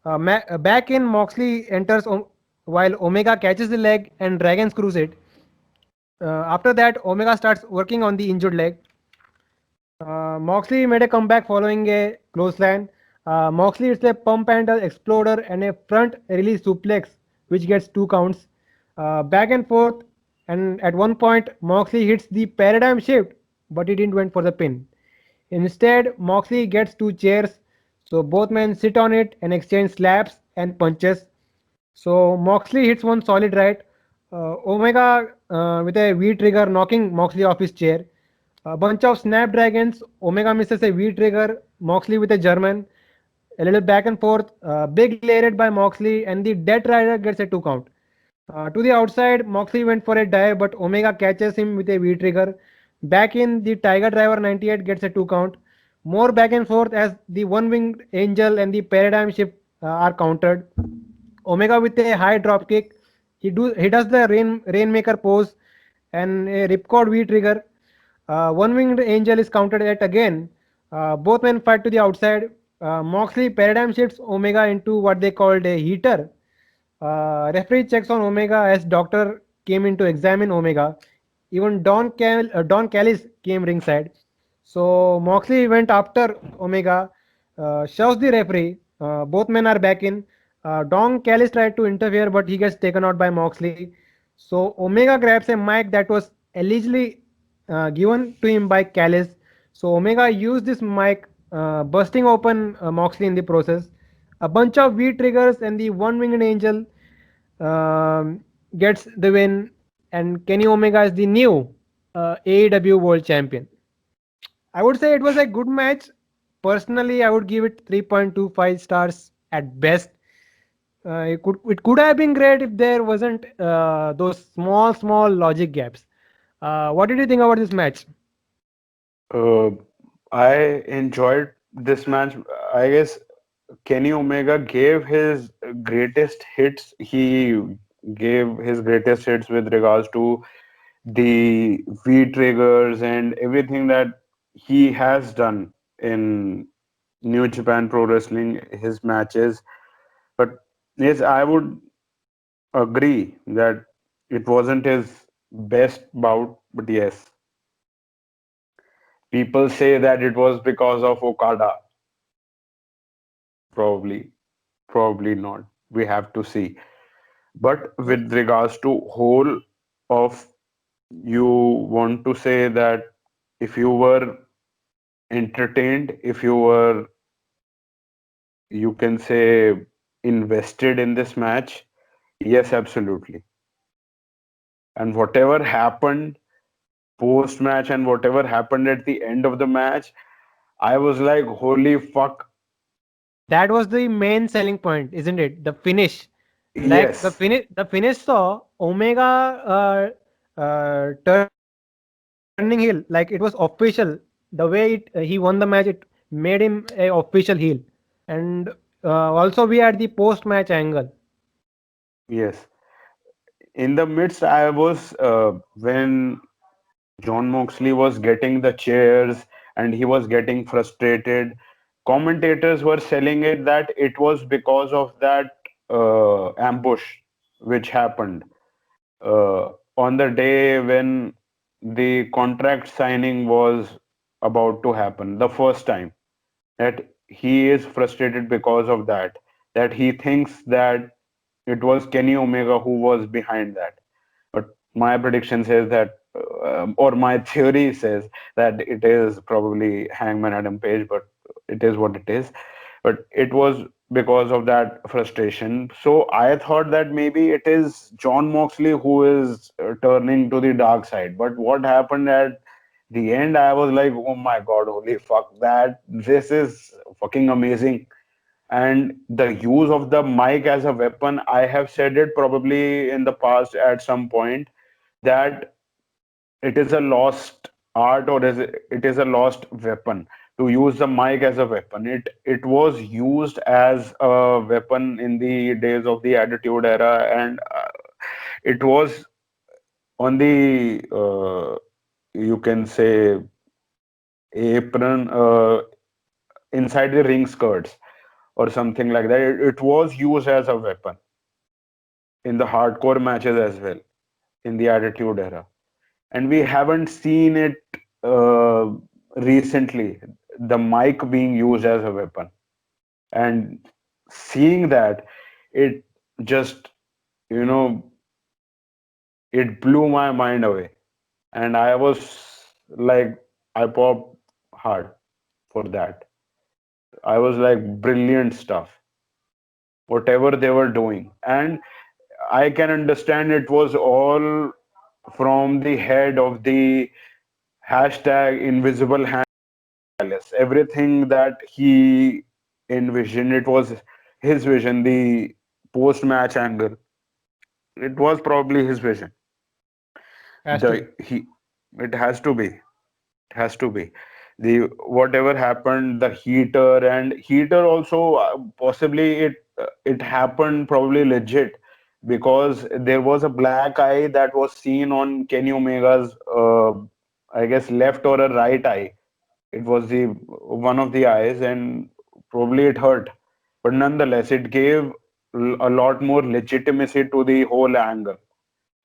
Back in, Moxley enters while Omega catches the leg and dragon screws it. After that, Omega starts working on the injured leg. Moxley made a comeback following a clothesline. Moxley hits a pump handle exploder and a front release suplex, which gets 2 counts. Back and forth, and at one point, Moxley hits the paradigm shift, but he didn't went for the pin. Instead, Moxley gets 2 chairs, so both men sit on it and exchange slaps and punches. So Moxley hits one solid right. Omega with a V trigger knocking Moxley off his chair. A bunch of snapdragons. Omega misses a V trigger. Moxley with a German. A little back and forth. Big lariat by Moxley, and the Death Rider gets a 2 count. To the outside, Moxley went for a dive, but Omega catches him with a V trigger. Back in, the Tiger Driver 98 gets a 2 count. More back and forth as the one winged angel and the paradigm shift are countered. Omega with a high drop kick. He does the rainmaker pose and a ripcord V trigger. One winged angel is countered at again. Both men fight to the outside. Moxley paradigm shifts Omega into what they called a heater. Referee checks on Omega as doctor came in to examine Omega. Even Don Callis came ringside. So Moxley went after Omega, shoves the referee. Both men are back in. Don Callis tried to interfere, but he gets taken out by Moxley. So Omega grabs a mic that was allegedly given to him by Callis. So Omega used this mic, bursting open Moxley in the process. A bunch of V triggers and the one winged angel gets the win, and Kenny Omega is the new AEW World Champion. I would say it was a good match. Personally, I would give it 3.25 stars at best. It could have been great if there wasn't those small logic gaps. What did you think about this match? Uh, I enjoyed this match. I guess Kenny Omega gave his greatest hits. He gave his greatest hits with regards to the V triggers and everything that he has done in New Japan Pro Wrestling, his matches. But yes, I would agree that it wasn't his best bout. But yes, people say that it was because of Okada. Probably, probably not. We have to see. But Yes. with regards to whole of, you want to say that if you were entertained, if you were, you can say, invested in this match, yes, absolutely. And whatever happened post match and whatever happened at the end of the match, I was like, holy fuck. That was the main selling point, isn't it? The finish. Like Yes, the finish saw Omega turning heel. Like it was official. The way he won the match, it made him a official heel. And also we had the post match angle. yes. In the midst, I was, when John Moxley was getting the chairs and he was getting frustrated. Commentators were selling it that it was because of that ambush which happened on the day when the contract signing was about to happen, the first time. That he is frustrated because of that. That he thinks that it was Kenny Omega who was behind that. But my prediction says that, or my theory says that it is probably Hangman Adam Page, but it is what it is. But it was because of that frustration. So I thought that maybe it is John Moxley who is turning to the dark side. But what happened at the end, I was like, oh my God, holy fuck, that this is fucking amazing. And the use of the mic as a weapon, I have said it probably in the past at some point that it is a lost art, or it is a lost weapon to use the mic as a weapon. It was used as a weapon in the days of the Attitude Era, and it was on the, you can say, apron, inside the ring skirts or something like that. It was used as a weapon in the hardcore matches as well in the Attitude Era, and we haven't seen it uh, recently, the mic being used as a weapon. And seeing that, it just, you know, it blew my mind away. And I was like, I popped hard for that. I was like, brilliant stuff, whatever they were doing. And I can understand it was all from the head of the hashtag invisible hand Palace. Everything that he envisioned, it was his vision. The post-match angle, it was probably his vision. Has to The be. he, it has to be. It has to be. The whatever happened, the heater also, possibly it happened probably legit, because there was a black eye that was seen on Kenny Omega's, I guess, left or a right eye. It was the one of the eyes, and probably it hurt. But nonetheless, it gave a lot more legitimacy to the whole angle.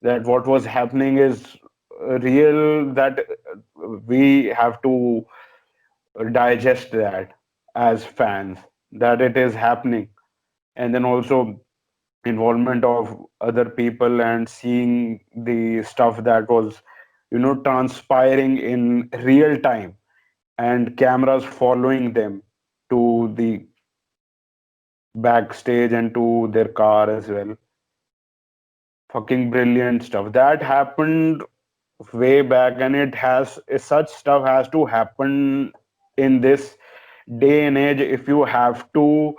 That what was happening is real, that we have to digest that as fans, that it is happening. And then also involvement of other people and seeing the stuff that was, transpiring in real time, and cameras following them to the backstage and to their car as well. Fucking brilliant stuff. That happened way back, and such stuff has to happen in this day and age. If you have to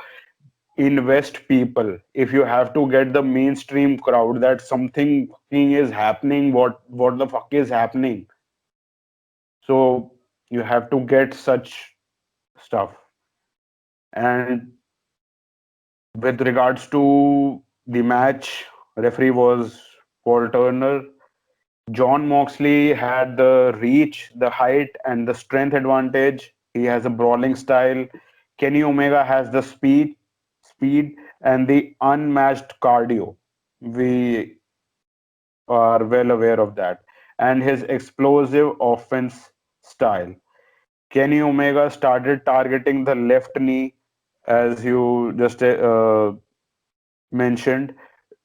invest people, if you have to get the mainstream crowd that something fucking is happening, what the fuck is happening. So you have to get such stuff. And with regards to the match, referee was Paul Turner. John Moxley had the reach, the height, and the strength advantage. He has a brawling style. Kenny Omega has the speed, and the unmatched cardio. We are well aware of that. And his explosive offense style. Kenny Omega started targeting the left knee, as you just mentioned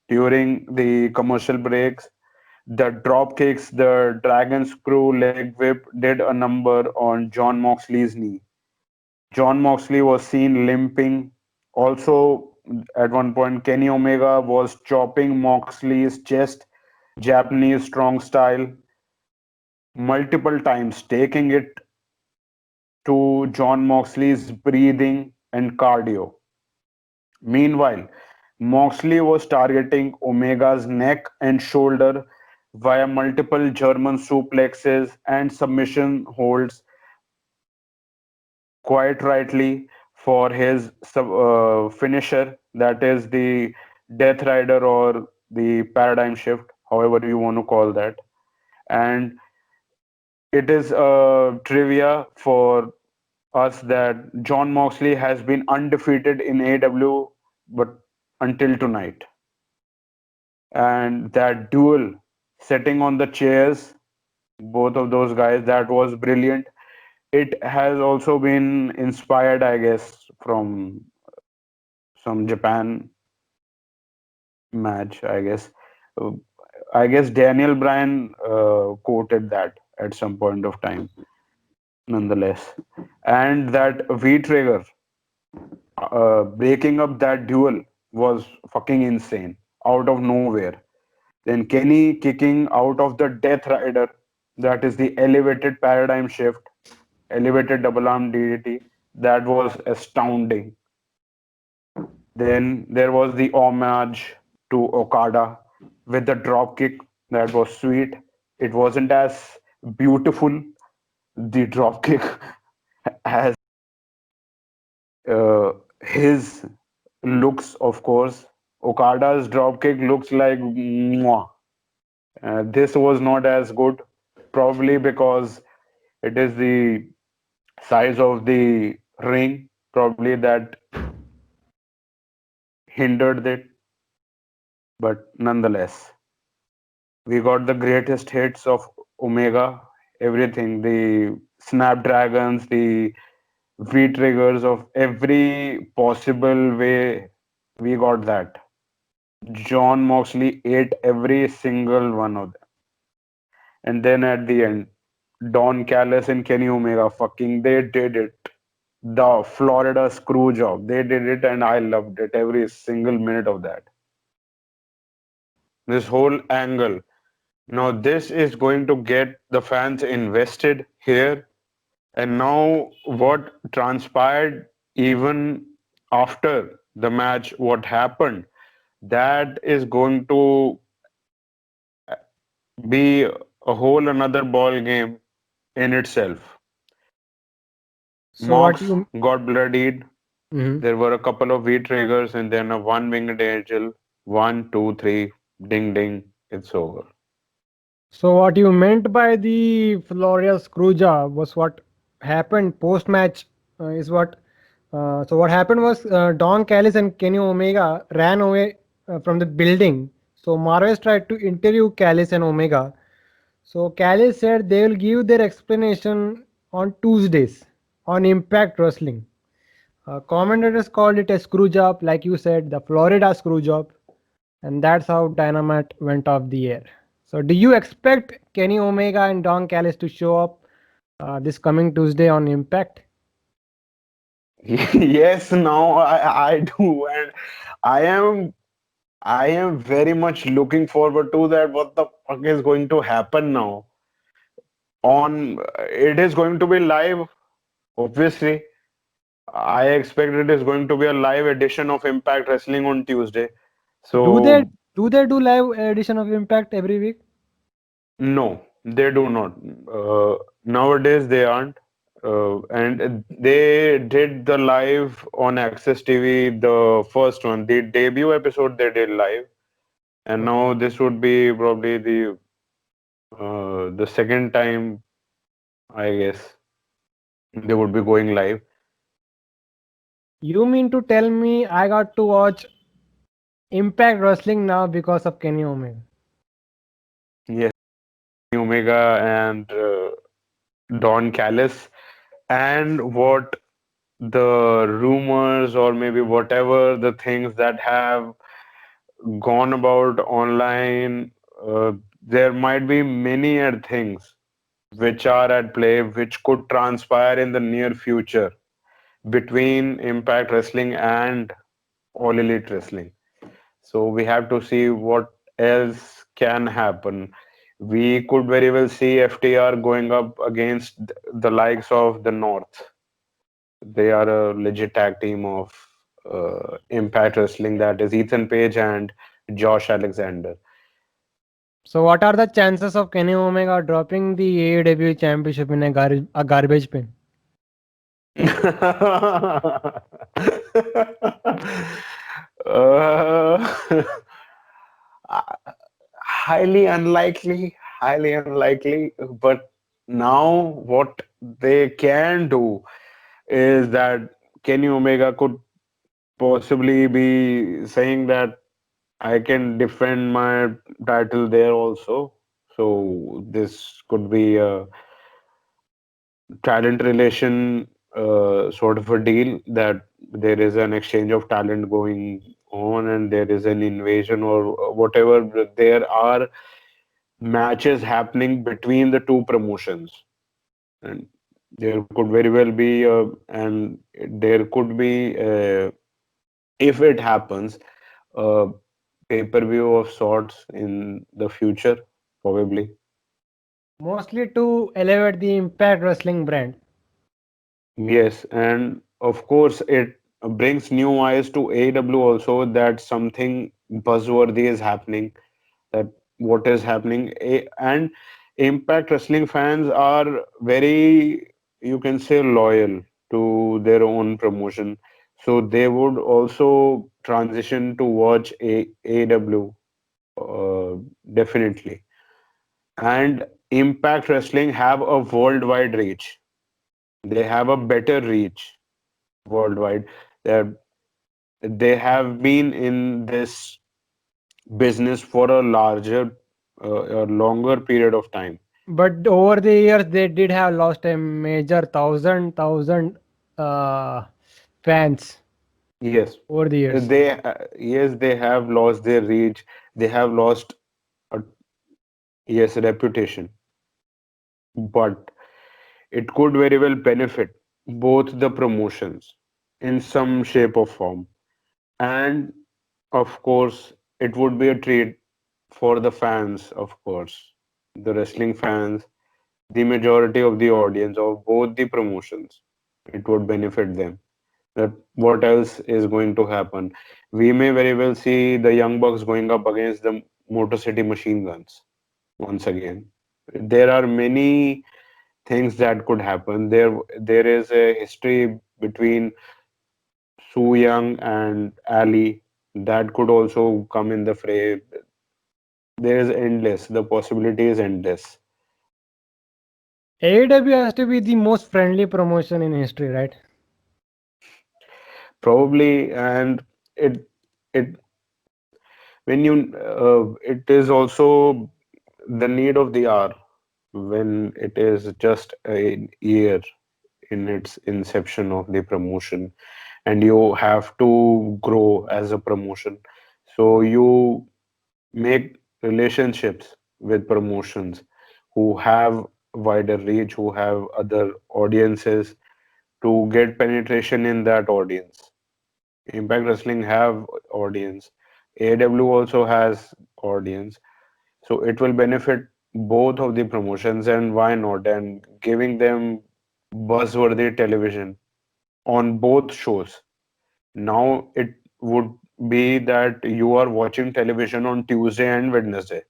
during the commercial breaks. The drop kicks, the dragon screw leg whip did a number on John Moxley's knee. John Moxley was seen limping. Also, at one point, Kenny Omega was chopping Moxley's chest, Japanese strong style, multiple times, taking it to John Moxley's breathing and cardio. Meanwhile, Moxley was targeting Omega's neck and shoulder via multiple German suplexes and submission holds, quite rightly, for his finisher, that is the Death Rider or the Paradigm Shift, however you want to call that. And it is trivia for us that John Moxley has been undefeated in AEW, but until tonight. And that duel, sitting on the chairs, both of those guys, that was brilliant. It has also been inspired, I guess, from some Japan match, I guess. Uh, I guess Daniel Bryan quoted that at some point of time, nonetheless. And that V trigger breaking up that duel was fucking insane, out of nowhere. Then Kenny kicking out of the Death Rider, that is the elevated paradigm shift, elevated double arm DDT, that was astounding. Then there was the homage to Okada with the drop kick, that was sweet. It wasn't as beautiful, the drop kick, as his looks, of course. Okada's drop kick looks like mwah. This was not as good, probably because it is the size of the ring, probably that hindered it. But nonetheless, we got the greatest hits of Omega, everything, the Snapdragons, the V triggers of every possible way. We got that. John Moxley ate every single one of them. And then at the end, Don Callis and Kenny Omega, fucking, they did it. The Florida screw job. They did it, and I loved it. Every single minute of that. This whole angle. Now, this is going to get the fans invested here. And now, what transpired even after the match, what happened, that is going to be a whole another ball game in itself. So what Mox you got bloodied. Mhm. There were a couple of V triggers and then a one winged angel. One, two, three, ding ding, it's over. So what you meant by the Florida Screwjob was what happened post match is what. So what happened was Don Callis and Kenny Omega ran away from the building. So Marves tried to interview Callis and Omega. So Callis said they will give their explanation on Tuesdays on Impact Wrestling. Commentators called it a screw job, like you said, the Florida screw job, and that's how Dynamite went off the air. So, do you expect Kenny Omega and Don Callis to show up this coming Tuesday on Impact? Yes, now I do, and I am I am very much looking forward to that. What the fuck is going to happen now? On it is going to be live, obviously. I expect it is going to be a live edition of Impact Wrestling on Tuesday. Do they So do live edition of Impact every week? no, they do not. Nowadays, they aren't. And they did the live on Access TV, the first one, the debut episode they did live. And Okay. now this would be probably the The second time, I guess, they would be going live. You mean to tell me I got to watch Impact Wrestling now because of Kenny Omega? Yes, Omega and Don Callis, and what the rumors or maybe whatever the things that have gone about online, there might be many other things which are at play, which could transpire in the near future between Impact Wrestling and All Elite Wrestling. So we have to see what else can happen. We could very well see FTR going up against the likes of the North. They are a legit tag team of Impact Wrestling, that is Ethan Page and Josh Alexander. So, what are the chances of Kenny Omega dropping the AEW Championship in a garbage bin? uh, highly unlikely. But now, what they can do is that Kenny Omega could possibly be saying that I can defend my title there also. So this could be a talent relation sort of a deal, that there is an exchange of talent going on and there is an invasion or whatever. There are matches happening between the two promotions, and there could very well be and there could be if it happens, a pay-per-view of sorts in the future, probably. Mostly to elevate the Impact Wrestling brand. Yes, and of course, it brings new eyes to AEW also, that something buzzworthy is happening, that what is happening. And Impact Wrestling fans are very, you can say, loyal to their own promotion. So they would also transition to watch AEW, uh, definitely. And Impact Wrestling have a worldwide reach. They have a better reach worldwide. They're, they have been in this business for a larger, a longer period of time. But over the years, they did have lost a major thousand uh, fans Yes, over the years. yes, they have lost their reach. They have lost a, yes, reputation, but it could very well benefit both the promotions in some shape or form. And of course, it would be a treat for the fans, of course, the wrestling fans, the majority of the audience of both the promotions. It would benefit them. That what else is going to happen? We may very well see the Young Bucks going up against the Motor City Machine Guns once again. There are many things that could happen. There is a history between Su Young and Ali that could also come in the fray. There is endless. The possibility is endless. AEW has to be the most friendly promotion in history, right? Probably, and it when you it is also the need of the hour when it is just a year in its inception of the promotion, and you have to grow as a promotion. So you make relationships with promotions who have wider reach, who have other audiences, to get penetration in that audience. Impact Wrestling have audience. AW also has audience. So it will benefit both of the promotions, and why not? And giving them buzzworthy television on both shows. Now it would be that you are watching television on Tuesday and Wednesday.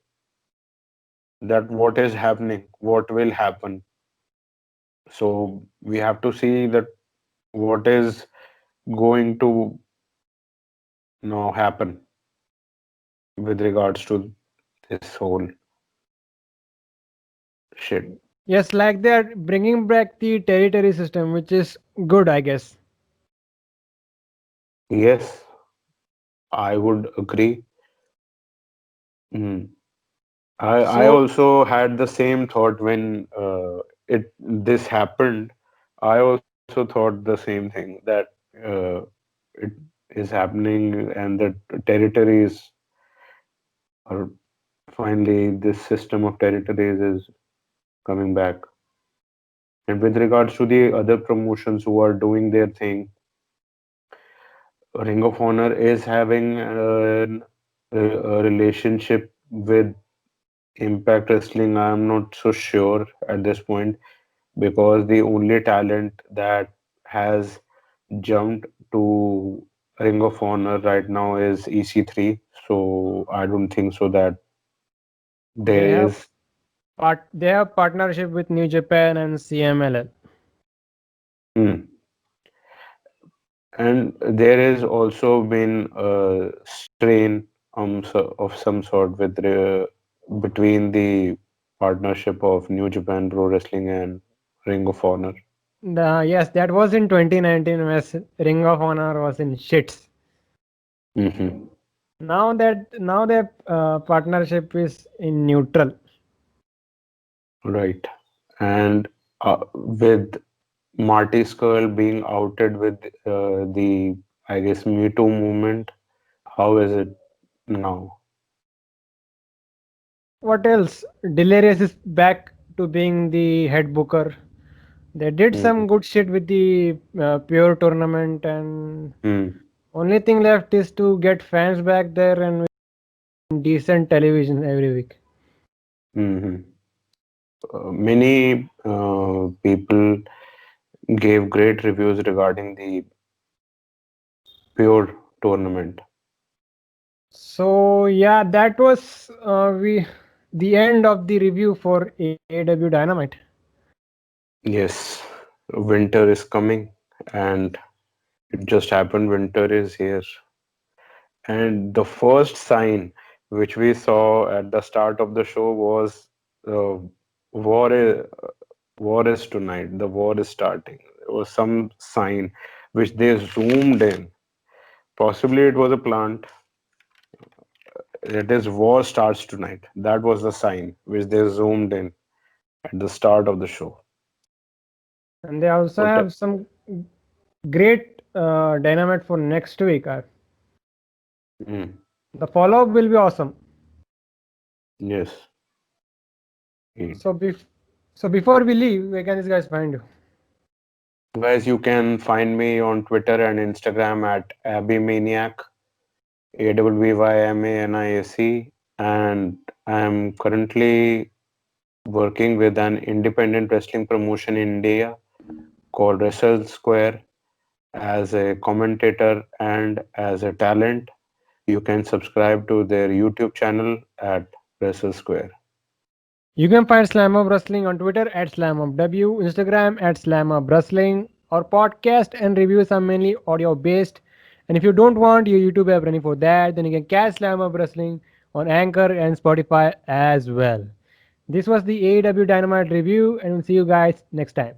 That what is happening, what will happen. So we have to see that what is going to now happen with regards to this whole. shit. Yes, like they're bringing back the territory system, which is good, I guess. Yes, I would agree. Mm. I So also had the same thought when it this happened. I also thought the same thing that uh, it is happening and that territories are finally this system of territories is coming back. And with regards to the other promotions who are doing their thing, Ring of Honor is having a relationship with Impact Wrestling. I'm not so sure at this point because the only talent that has jumped to Ring of Honor right now is EC3. So I don't think so that there they have is. they have partnership with New Japan and CMLL. Hmm. And there has also been a strain of some sort between the partnership of New Japan Pro Wrestling and Ring of Honor. Yes, that was in 2019 when Ring of Honor was in shits. Hmm. Now their partnership is in neutral. Right. And with Marty Skull being outed with I guess, Me Too movement, how is it now? What else? Delirious is back to being the head booker. They did Hmm. some good shit with the pure tournament, and Hmm. only thing left is to get fans back there and decent television every week. Hmm. Many people gave great reviews regarding the pure tournament. So yeah, that was we the end of the review for AEW Dynamite. Yes, winter is coming, and it just happened. Winter is here, and the first sign which we saw at the start of the show was uh, war is war is tonight. The war is starting. There was some sign which they zoomed in. Possibly it was a plant. It is war starts tonight. That was the sign which they zoomed in at the start of the show. And they also What? have some great Dynamite for next week. Mm, The follow up will be awesome. yes. Indeed. So, so before we leave, where can these guys find you? Guys, you can find me on Twitter and Instagram at Abhymaniac, AWBYMANIAC, and I am currently working with an independent wrestling promotion in India called Wrestle Square as a commentator and as a talent. You can subscribe to their YouTube channel at Wrestle Square. You can find Slamhub Wrestling on Twitter at SlamhubW, Instagram at Slamhub Wrestling. Our podcast and reviews are mainly audio based. And if you don't want your YouTube app running for that, then you can catch Slamhub Wrestling on Anchor and Spotify as well. This was the AEW Dynamite review, and we'll see you guys next time.